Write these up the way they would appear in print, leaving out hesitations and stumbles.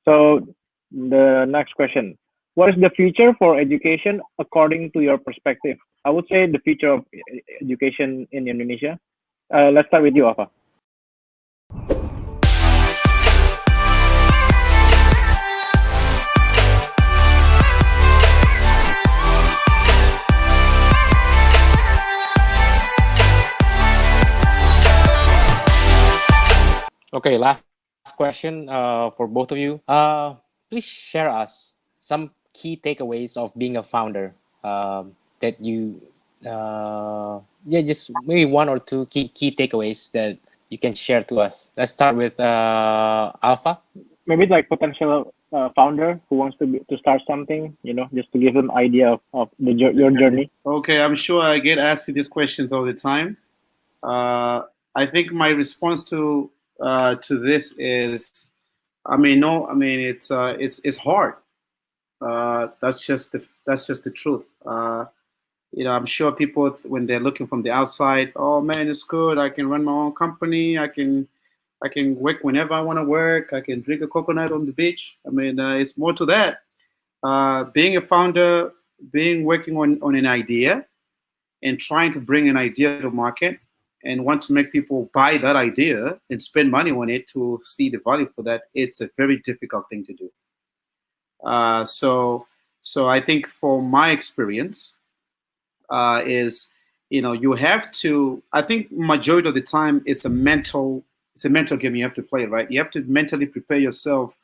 So the next question, what is the future for education according to your perspective? I would say the future of education in Indonesia. Let's start with you, Alfa. Okay, last question for both of you. Please share us some key takeaways of being a founder that you, yeah, just maybe one or two key takeaways that you can share to us. Let's start with Alfa. Maybe like potential founder who wants to start something, just to give them idea of your journey. Okay, I'm sure I get asked these questions all the time. I think my response to this is, it's hard. That's just the truth. I'm sure people, when they're looking from the outside, oh man, it's good. I can run my own company. I can work whenever I want to work. I can drink a coconut on the beach. It's more to that. Being a founder, working on an idea, and trying to bring an idea to market, and want to make people buy that idea and spend money on it to see the value for that, it's a very difficult thing to do. So I think for my experience is, you have to, I think majority of the time it's a mental game you have to play, right? You have to mentally prepare yourself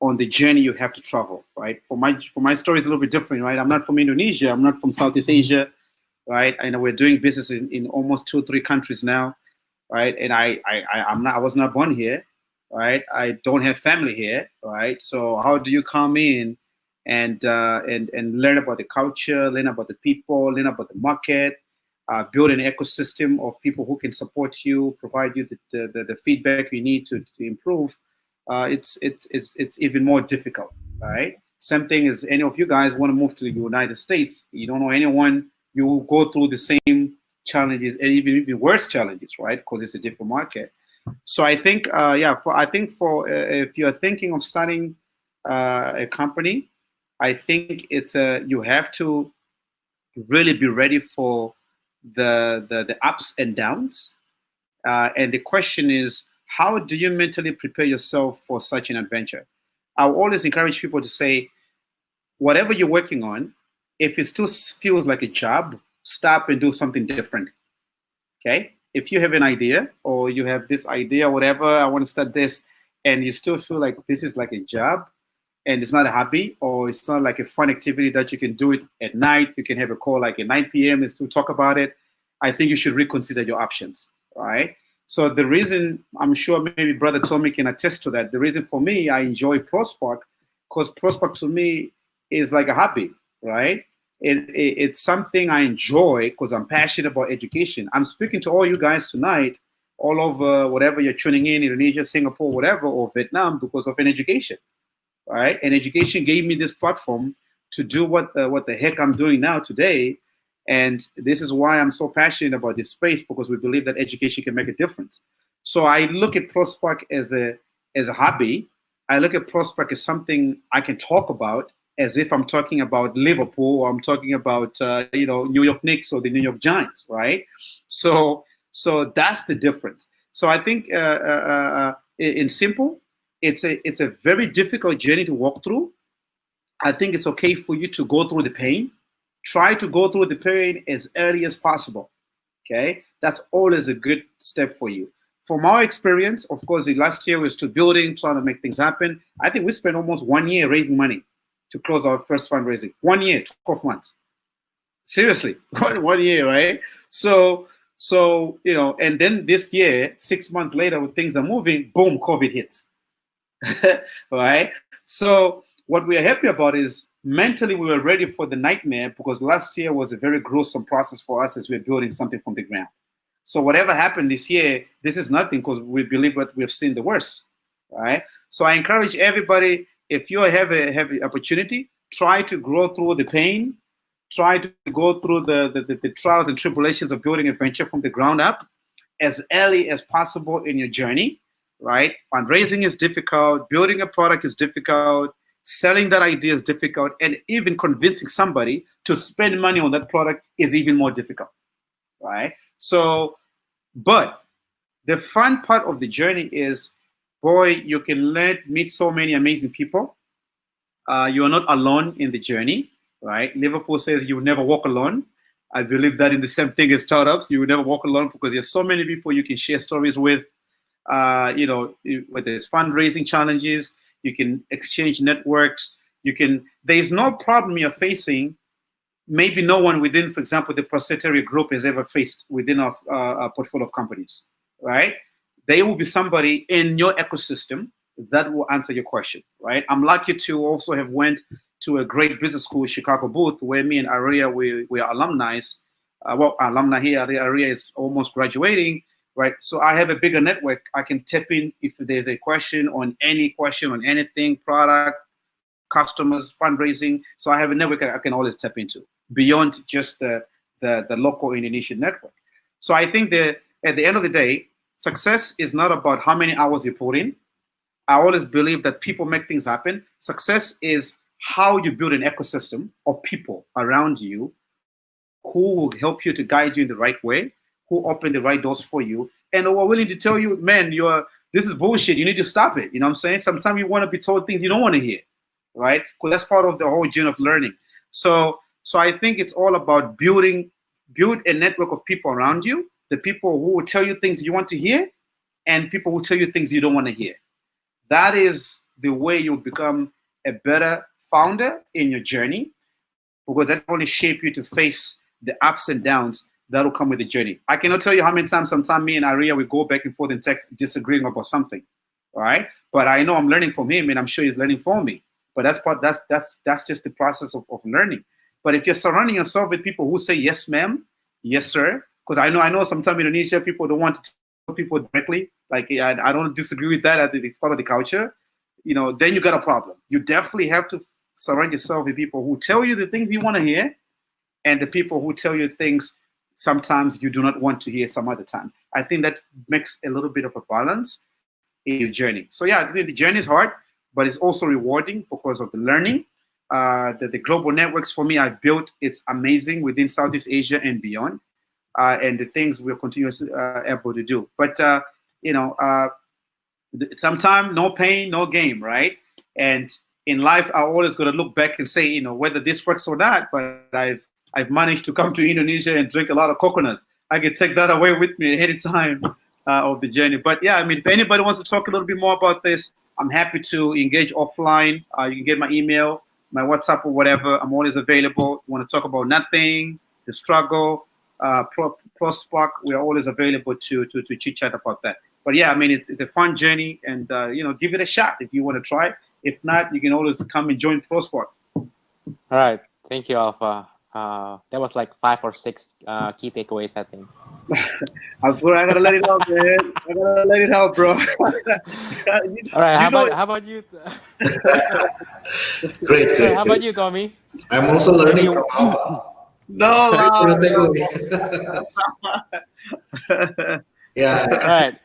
on the journey you have to travel, right? For my story is a little bit different, right? I'm not from Indonesia. I'm not from Southeast Asia, right? I know we're doing business in almost 2 or 3 countries now, right? And I was not born here, right? I don't have family here, right? So how do you come in and learn about the culture, learn about the people, learn about the market, build an ecosystem of people who can support you, provide you the feedback you need to improve? It's even more difficult, right? Same thing as any of you guys want to move to the United States. You don't know anyone. You will go through the same challenges and even worse challenges, right? Because it's a different market. So I think, if you're thinking of starting a company, I think you have to really be ready for the ups and downs. And the question is, how do you mentally prepare yourself for such an adventure? I always encourage people to say, whatever you're working on, if it still feels like a job, stop and do something different. Okay? If you have an idea, or you have this idea, whatever, I want to start this, and you still feel like this is like a job and it's not a hobby, or it's not like a fun activity that you can do it at night, you can have a call like at 9 p.m. and still talk about it, I think you should reconsider your options, right? So the reason, I'm sure maybe Brother Tomi can attest to that, the reason for me, I enjoy ProSpark, because ProSpark to me is like a hobby, right? It's something I enjoy because I'm passionate about education. I'm speaking to all you guys tonight, all over whatever you're tuning in, Indonesia, Singapore, whatever, or Vietnam, because of an education, right? And education gave me this platform to do what the heck I'm doing now today. And this is why I'm so passionate about this space, because we believe that education can make a difference. So I look at ProSpark as a hobby. I look at ProSpark as something I can talk about as if I'm talking about Liverpool, or I'm talking about New York Knicks or the New York Giants, right? So that's the difference. So I think in simple, it's a very difficult journey to walk through. I think it's okay for you to go through the pain. Try to go through the pain as early as possible. Okay, that's always a good step for you. From our experience, of course, the last year we're still building, trying to make things happen. I think we spent almost 1 year raising money to close our first fundraising. 1 year, 12 months. Seriously, 1 year, right? So and then this year, 6 months later, when things are moving, boom, COVID hits. Right? So what we are happy about is mentally we were ready for the nightmare, because last year was a very gruesome process for us as we're building something from the ground. So whatever happened this year, this is nothing, because we believe that we have seen the worst, right? So I encourage everybody, if you have an opportunity, try to grow through the pain, try to go through the trials and tribulations of building a venture from the ground up as early as possible in your journey. right? Fundraising is difficult, building a product is difficult, selling that idea is difficult, and even convincing somebody to spend money on that product is even more difficult, right? So, but the fun part of the journey is, boy, you can meet so many amazing people. You are not alone in the journey, right? Liverpool says you will never walk alone. I believe that in the same thing as startups, you will never walk alone because you have so many people you can share stories with. Whether it's fundraising challenges, you can exchange networks. There's no problem you're facing. Maybe no one within, for example, the Prasetia group has ever faced within a portfolio of companies, right? There will be somebody in your ecosystem that will answer your question, right? I'm lucky to also have went to a great business school, Chicago Booth, where me and Arya, we are alumni. Alumni here. Arya is almost graduating, right? So I have a bigger network. I can tap in if there's a question on anything, product, customers, fundraising. So I have a network I can always tap into beyond just the local Indonesian network. So I think that at the end of the day, success is not about how many hours you put in. I always believe that people make things happen. Success is how you build an ecosystem of people around you who will help you to guide you in the right way, who open the right doors for you, and who are willing to tell you, man, this is bullshit. You need to stop it. You know what I'm saying? Sometimes you want to be told things you don't want to hear, right? Because that's part of the whole journey of learning. So I think it's all about build a network of people around you, the people who will tell you things you want to hear, and people who tell you things you don't want to hear. That is the way you become a better founder in your journey, because that will only shape you to face the ups and downs that will come with the journey. I cannot tell you how many times, sometimes me and Arya, we go back and forth in text disagreeing about something, all right? But I know I'm learning from him, and I'm sure he's learning from me. But that's just the process of learning. But if you're surrounding yourself with people who say, yes, ma'am, yes, sir, because I know sometimes in Indonesia, people don't want to tell people directly. Like, I don't disagree with that. I think it's part of the culture. Then you got a problem. You definitely have to surround yourself with people who tell you the things you want to hear, and the people who tell you things sometimes you do not want to hear some other time. I think that makes a little bit of a balance in your journey. So yeah, I think the journey is hard, but it's also rewarding because of the learning. The global networks for me I've built, it's amazing within Southeast Asia and beyond, and the things we're continuously able to do. But sometimes no pain, no gain, right? And in life, I always got to look back and say, whether this works or not, but I've managed to come to Indonesia and drink a lot of coconuts. I can take that away with me ahead of time of the journey. But yeah, I mean, if anybody wants to talk a little bit more about this, I'm happy to engage offline. You can get my email, my WhatsApp, or whatever. I'm always available. You want to talk about nothing, the struggle, ProSpark, we're always available to chit chat about that. But yeah, I mean, it's a fun journey, and give it a shot if you want to try. If not, you can always come and join ProSpark. All right, thank you, Alfa. That was like 5 or 6 key takeaways, I think. I'm sorry, I gotta let it out, man. I gotta let it out, bro. All right, how about you? Great. How about you, Tomi? I'm also learning from Alfa. No, yeah. All right.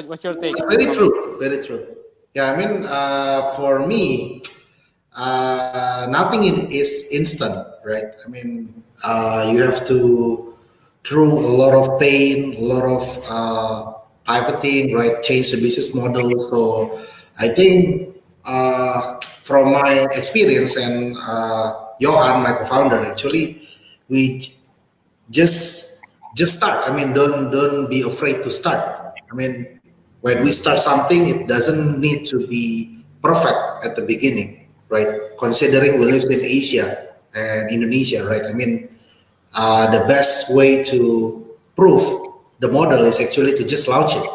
What's your take? Very true. Yeah, I mean, for me, nothing is instant, right? I mean, you have to, through a lot of pain, a lot of pivoting, right? Change the business model. So I think from my experience and Johan, my co-founder, actually, we just start. I mean, don't be afraid to start. I mean, when we start something, it doesn't need to be perfect at the beginning, right? Considering we live in Asia and Indonesia, right? I mean, the best way to prove the model is actually to just launch it,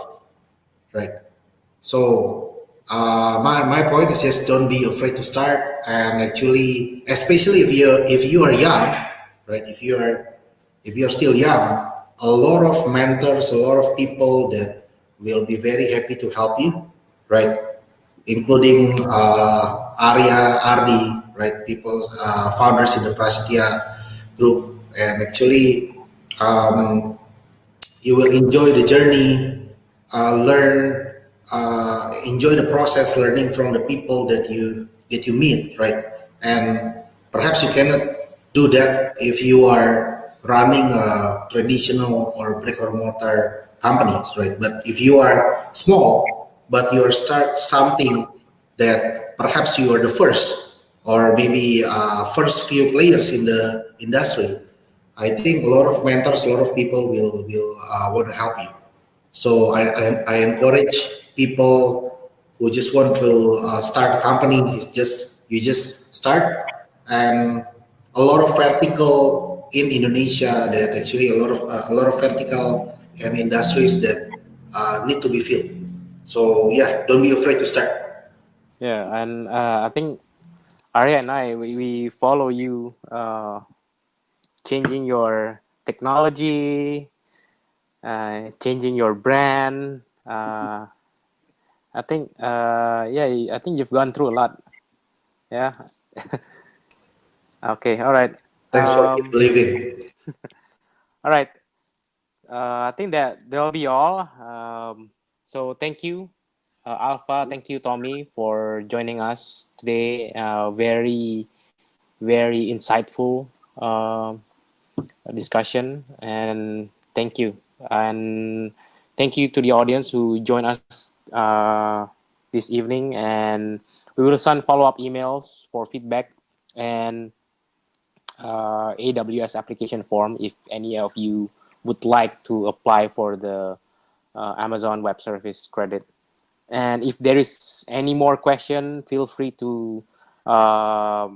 right? So my point is just don't be afraid to start, and actually, especially if you are young, right? If you're still young, a lot of mentors, a lot of people that will be very happy to help you, right? Including Arya, Ardi, right? People, founders in the Prasetia group, and actually, you will enjoy the journey, learn enjoy the process, learning from the people that you meet, right? And perhaps you cannot do that if you are running a traditional or brick or mortar companies, right? But if you are small, but you are start something that perhaps you are the first, or maybe first few players in the industry, I think a lot of mentors, a lot of people will want to help you. So I encourage people who just want to start a company. You just start, and a lot of vertical in Indonesia, that actually a lot of vertical and industries that need to be filled. So yeah, don't be afraid to start. Yeah, and I think Arya and I we follow you changing your technology, changing your brand. I think I think you've gone through a lot. Yeah. Okay. All right. Thanks for believing. All right. I think that that'll be all. So thank you, Alpha. Thank you, Tomi, for joining us today. Very insightful discussion, and thank you. And thank you to the audience who joined us this evening. And we will send follow-up emails for feedback and AWS application form if any of you would like to apply for the Amazon Web Service credit. And if there is any more question, feel free to drop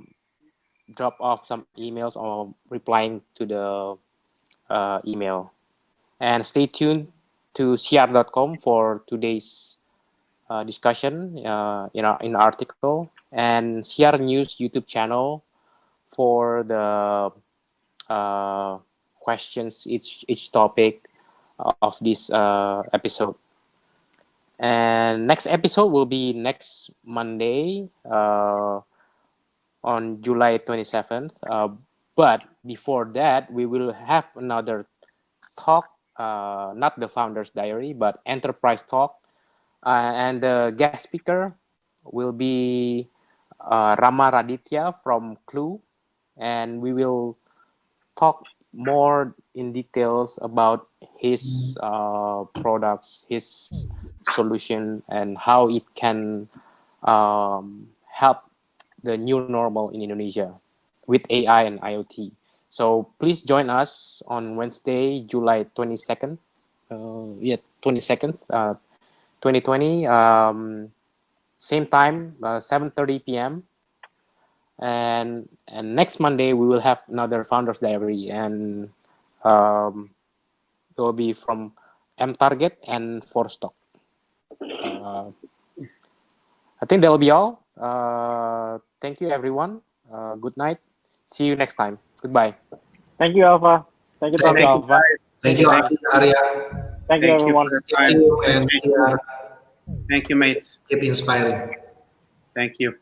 off some emails or replying to the email. And stay tuned to cr.com for today's discussion in our article, and CR News YouTube channel for the questions each topic of this episode. And next episode will be next Monday on July 27th. But before that, we will have another talk, not the Founder's Diary, but Enterprise Talk. And the guest speaker will be Rama Raditya from Clue. And we will talk more in details about his products, his solution, and how it can help the new normal in Indonesia with AI and IoT. So please join us on Wednesday, July 22nd. 22nd, 2020. Same time, 7:30 p.m. And next Monday we will have another Founder's Diary, and it will be from M Target and Forstock. I think that will be all. Thank you, everyone. Good night. See you next time. Goodbye. Thank you, Alpha. Thank you, Tomi. Alpha. Thank you, Ardi, Arya. Thank you, everyone. Thank you, and Thank you, mates. keep inspiring. Thank you.